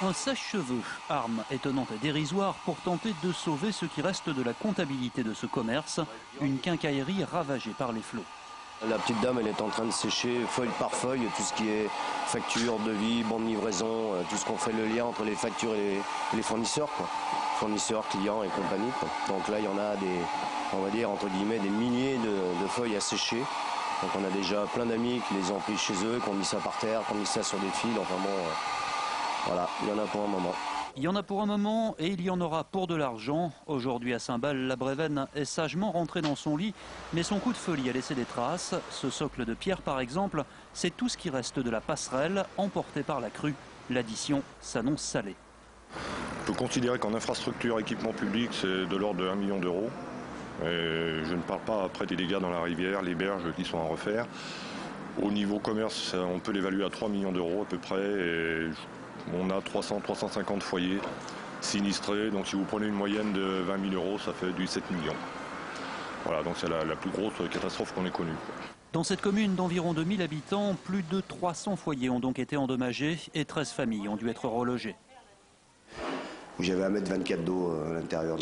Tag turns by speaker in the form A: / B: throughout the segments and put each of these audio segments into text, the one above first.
A: Un sèche-cheveux, arme étonnante et dérisoire pour tenter de sauver ce qui reste de la comptabilité de ce commerce, une quincaillerie ravagée par les flots.
B: La petite dame, elle est en train de sécher feuille par feuille tout ce qui est facture, devis, bon de livraison, tout ce qu'on fait le lien entre les factures et les fournisseurs, quoi. Fournisseurs, clients et compagnie, quoi. Donc là, il y en a des, on va dire entre guillemets, des milliers de feuilles à sécher. Donc on a déjà plein d'amis qui les ont pris chez eux, qui ont mis ça par terre, qui ont mis ça sur des fils. Enfin bon, voilà, il y en a pour un moment.
A: Il y en a pour un moment et il y en aura pour de l'argent. Aujourd'hui à Saint-Bal, la Brévenne est sagement rentrée dans son lit, mais son coup de folie a laissé des traces. Ce socle de pierre par exemple, c'est tout ce qui reste de la passerelle emportée par la crue. L'addition s'annonce salée.
C: On peut considérer qu'en infrastructure, équipement public, c'est de l'ordre de 1 million d'euros. Et je ne parle pas après des dégâts dans la rivière, les berges qui sont à refaire. Au niveau commerce, on peut l'évaluer à 3 millions d'euros à peu près. Et on a 300-350 foyers sinistrés. Donc si vous prenez une moyenne de 20 000 euros, ça fait du 7 millions. Voilà, donc c'est la plus grosse catastrophe qu'on ait connue.
A: Dans cette commune d'environ 2000 habitants, plus de 300 foyers ont donc été endommagés et 13 familles ont dû être relogées.
D: J'avais 1,24 m d'eau à l'intérieur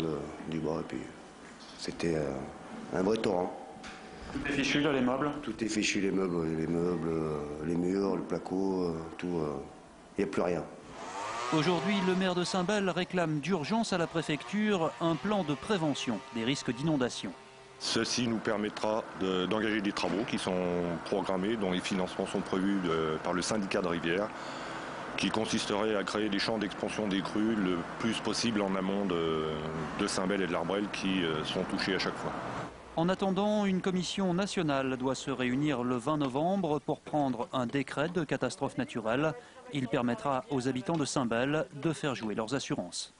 D: du bois et puis c'était un vrai torrent.
A: Tout est fichu là, les meubles?
D: Tout est fichu, les meubles, les murs, le placo, tout. Il n'y a plus rien.
A: Aujourd'hui, le maire de Saint-Bal réclame d'urgence à la préfecture un plan de prévention des risques d'inondation.
C: Ceci nous permettra d'engager des travaux qui sont programmés, dont les financements sont prévus par le syndicat de rivière, qui consisterait à créer des champs d'expansion des crues le plus possible en amont de Saint-Bel et de l'Arbrel qui sont touchés à chaque fois.
A: En attendant, une commission nationale doit se réunir le 20 novembre pour prendre un décret de catastrophe naturelle. Il permettra aux habitants de Saint-Bel de faire jouer leurs assurances.